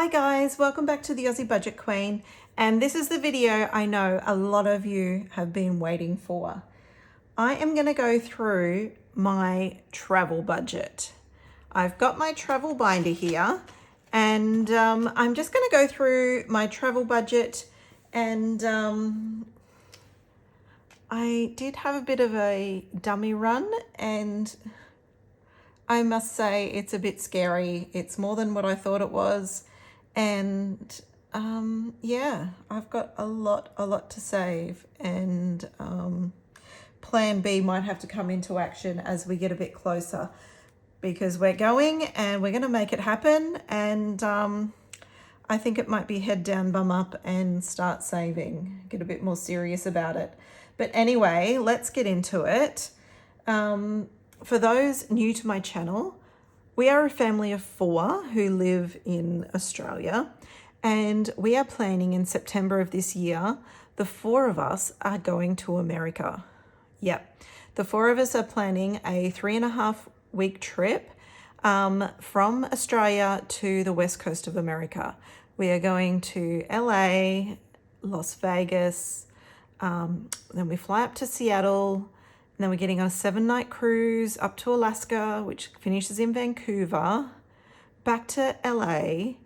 Hi guys, welcome back to the Aussie Budget Queen, and this is the video I know a lot of you have been waiting for. I am going to go through my travel budget. I've got my travel binder here, and I'm just going to go through my travel budget, and I did have a bit of a dummy run, and I must say it's a bit scary. It's more than what I thought it was. And yeah, I've got a lot to save, and plan B might have to come into action as we get a bit closer, because we're going and we're going to make it happen. And I think it might be head down, bum up, and start saving, get a bit more serious about it. But anyway, let's get into it. For those new to my channel, we are a family of 4 who live in Australia, and we are planning in September of this year, the 4 of us are going to America. Yep, the 4 of us are planning a 3.5-week trip from Australia to the west coast of America. We are going to LA, Las Vegas, then we fly up to Seattle. And then we're getting on a 7-night cruise up to Alaska, which finishes in Vancouver, back to LA,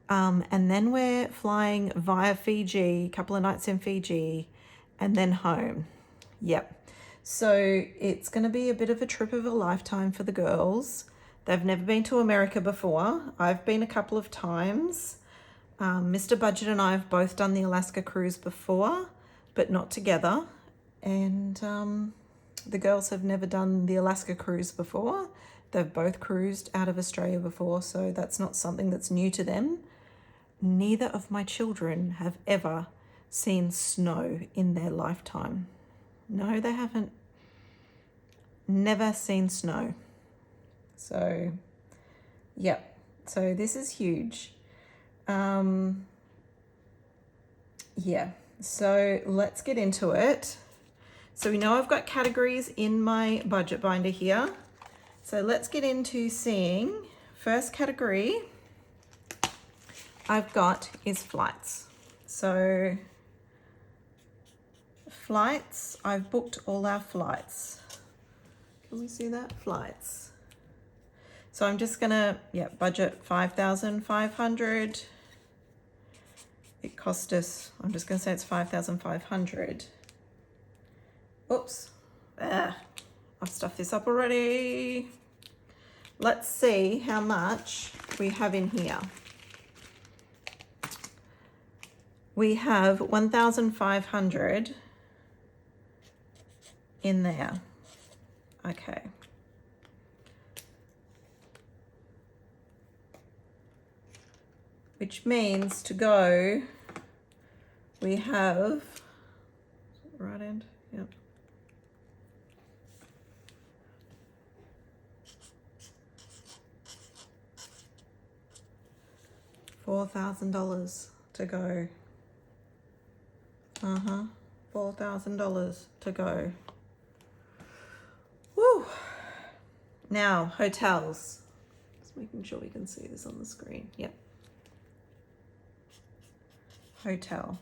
and then we're flying via Fiji, a couple of nights in Fiji, and then home. Yep. So it's going to be a bit of a trip of a lifetime for the girls. They've never been to America before. I've been a couple of times. Mr. Budget and I have both done the Alaska cruise before, but not together. And the girls have never done the Alaska cruise before. They've both cruised out of Australia before, so that's not something that's new to them. Neither of my children have ever seen snow in their lifetime. No, they haven't. Never seen snow. So, yep. So this is huge. Yeah. So let's get into it. So we know I've got categories in my budget binder here. So let's get into seeing. First category I've got is flights. So flights, I've booked all our flights. Can we see that? Flights. So I'm just gonna, budget 5,500. It cost us, I'm just gonna say it's 5,500. Oops, I've stuffed this up already. Let's see how much we have in here. We have 1,500 in there. Okay. Which means to go, we have, right end, yep. $4,000 to go. $4,000 to go. Woo! Now, hotels. Just making sure we can see this on the screen. Yep. Hotel.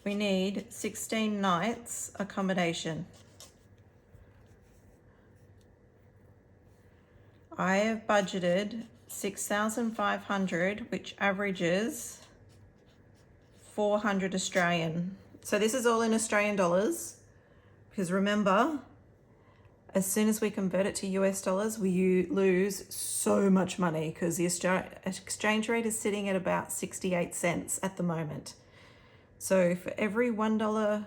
We need 16 nights accommodation. I have budgeted 6,500, which averages 400 Australian. So this is all in Australian dollars, because remember, as soon as we convert it to US dollars, we lose so much money, because the exchange rate is sitting at about 68 cents at the moment. So for every $1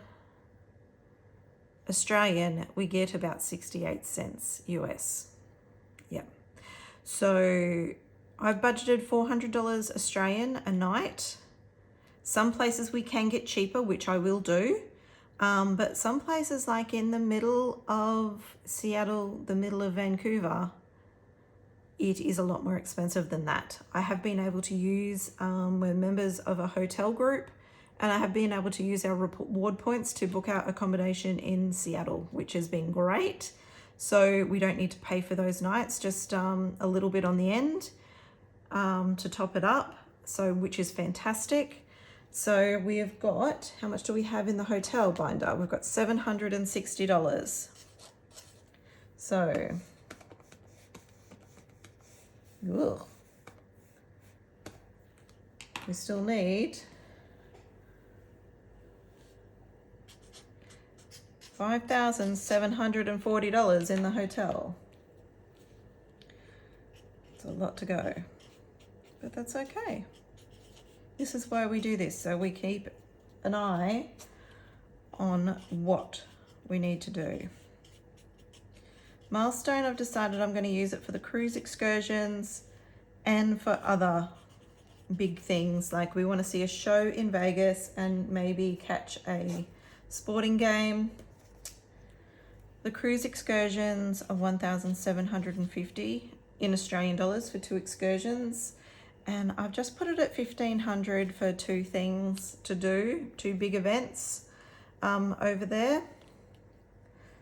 Australian, we get about 68 cents US. Yep. So I've budgeted $400 Australian a night. Some places we can get cheaper, which I will do. But some places like in the middle of Seattle, the middle of Vancouver, it is a lot more expensive than that. I have been able to use, we're members of a hotel group, and I have been able to use our reward points to book out accommodation in Seattle, which has been great. So we don't need to pay for those nights, just a little bit on the end. to top it up, so which is fantastic. So we have got, how much do we have in the hotel binder? We've got $760. So, ugh. We still need $5,740 in the hotel. It's a lot to go, but that's okay. This is why we do this, so we keep an eye on what we need to do. Milestone, I've decided I'm going to use it for the cruise excursions and for other big things, like we want to see a show in Vegas and maybe catch a sporting game. The cruise excursions are 1,750 in Australian dollars for 2 excursions, and I've just put it at 1,500 for 2 things to do, 2 big events over there.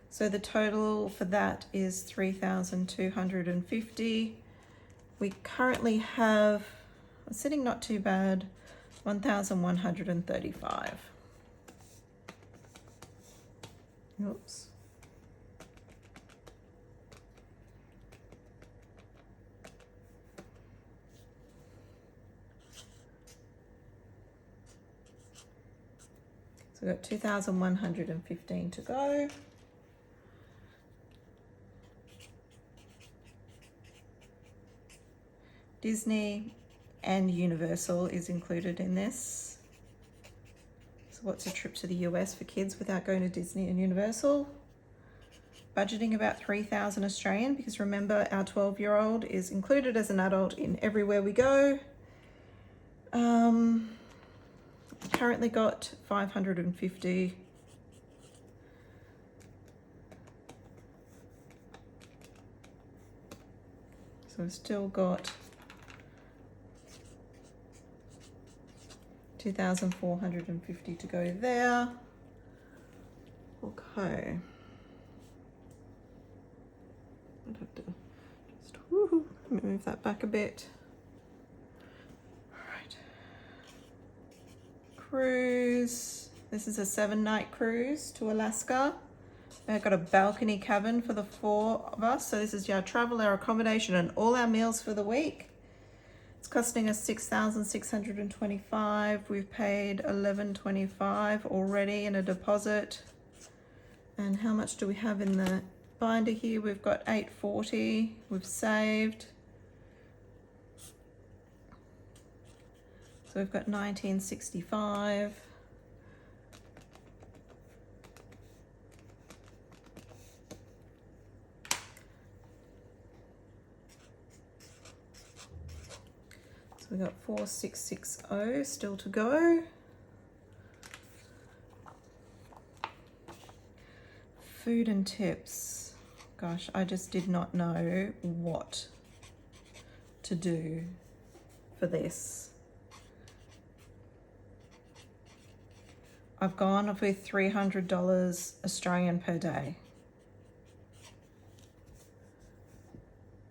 So the total for that is 3,250. We currently have, sitting not too bad, 1,135. Oops. So we've got 2,115 to go. Disney and Universal is included in this. So what's a trip to the US for kids without going to Disney and Universal? Budgeting about 3,000 Australian, because remember our 12-year-old is included as an adult in everywhere we go. Currently got 550. So we've still got 2,450 to go there. Okay. I'd have to just move that back a bit. Cruise. This is a 7-night cruise to Alaska. I've got a balcony cabin for the 4 of us. So this is our travel, our accommodation, and all our meals for the week. It's costing us $6,625. We've paid $1,125 already in a deposit. And how much do we have in the binder here? We've got $840. We've saved. So we've got 1965. So we've got 4660 still to go. Food and tips. Gosh, I just did not know what to do for this. I've gone with $300 Australian per day.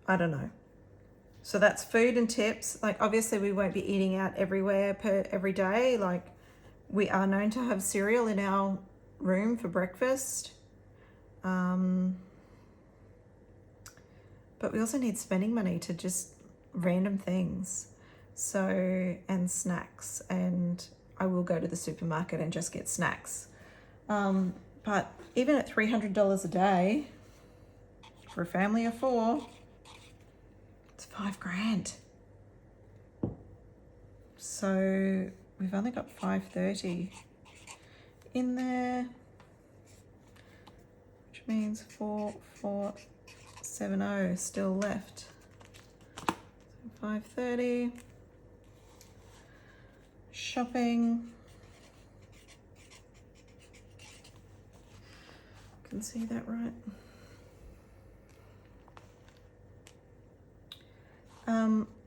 I don't know. So that's food and tips. Like obviously we won't be eating out every day. Like we are known to have cereal in our room for breakfast. But we also need spending money to just random things. So, and snacks, and I will go to the supermarket and just get snacks. But even at $300 a day for a family of 4, it's $5,000. So we've only got $530 in there, which means 4,470 still left. So $530. Shopping. Can see that right.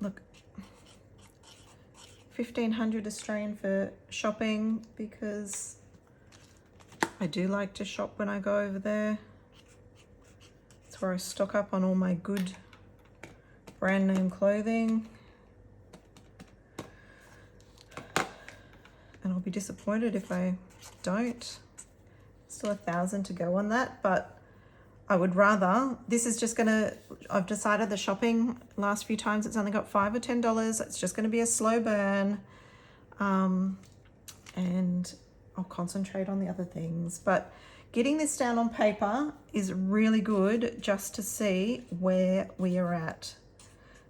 Look, 1,500 Australian for shopping, because I do like to shop when I go over there. It's where I stock up on all my good brand name clothing. I'll be disappointed if I don't. Still 1,000 to go on that, but I would rather, this is just gonna, I've decided the shopping last few times it's only got $5 or $10. It's just gonna be a slow burn. And I'll concentrate on the other things. But getting this down on paper is really good just to see where we are at.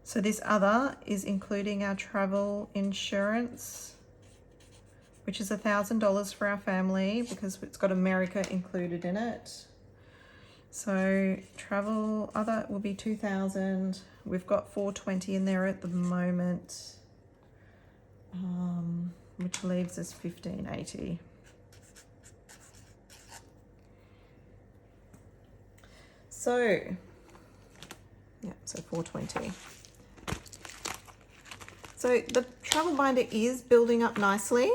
So this other is including our travel insurance, which is $1,000 for our family because it's got America included in it. So travel other will be 2,000. We've got 420 in there at the moment, which leaves us 1,580. So yeah, so 420. So the travel binder is building up nicely,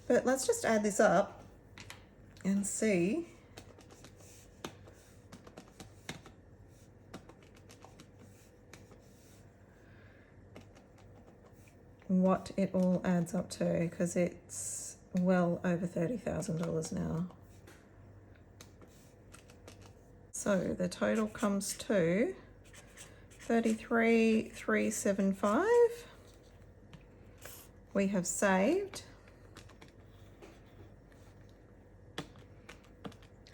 but let's just add this up and see what it all adds up to, because it's well over $30,000 now. So the total comes to 33,375. We have saved.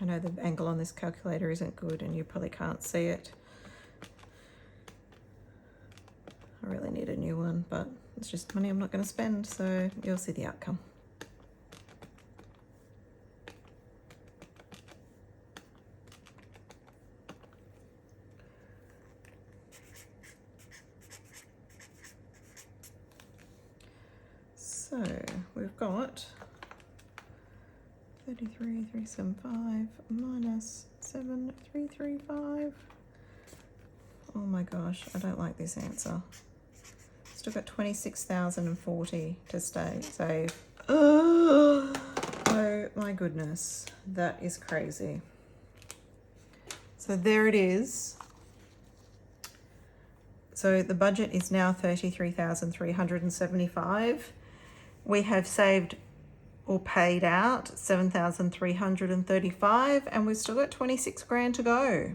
I know the angle on this calculator isn't good and you probably can't see it. I really need a new one, but it's just money I'm not going to spend, so you'll see the outcome. So we've got 33,375 minus 7,335. Oh my gosh, I don't like this answer. Still got 26,040 to save. Oh my goodness, that is crazy. So there it is. So the budget is now 33,375. We have saved or paid out 7,335, and we've still got 26 grand to go.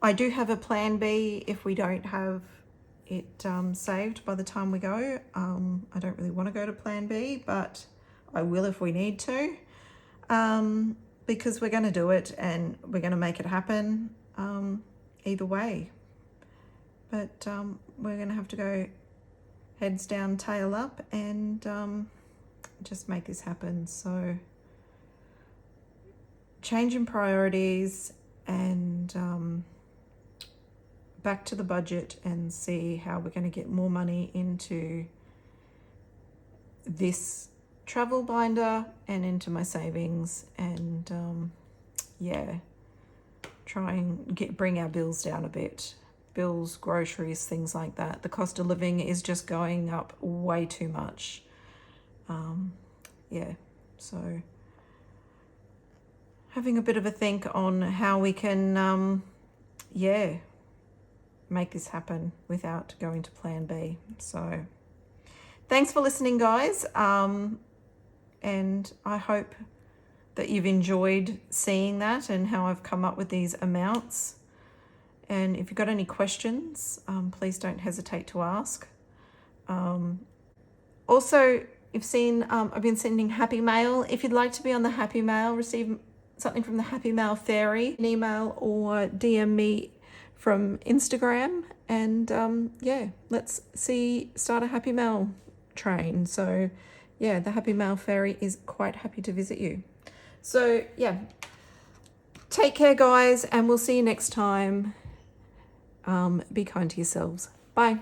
I do have a plan B if we don't have it saved by the time we go. I don't really want to go to plan B, but I will if we need to, because we're going to do it and we're going to make it happen either way. But we're going to have to go heads down, tail up, and just make this happen. So change in priorities and back to the budget and see how we're going to get more money into this travel binder and into my savings, and yeah, try and bring our bills down a bit. Bills, groceries, things like that. The cost of living is just going up way too much. Yeah, so having a bit of a think on how we can, yeah, make this happen without going to plan B. So thanks for listening, guys. And I hope that you've enjoyed seeing that and how I've come up with these amounts. And if you've got any questions, please don't hesitate to ask. Also, you've seen, I've been sending Happy Mail. If you'd like to be on the Happy Mail, receive something from the Happy Mail Fairy, an email or DM me from Instagram. And yeah, let's start a Happy Mail train. So yeah, the Happy Mail Fairy is quite happy to visit you. So yeah, take care, guys, and we'll see you next time. Be kind to yourselves. Bye.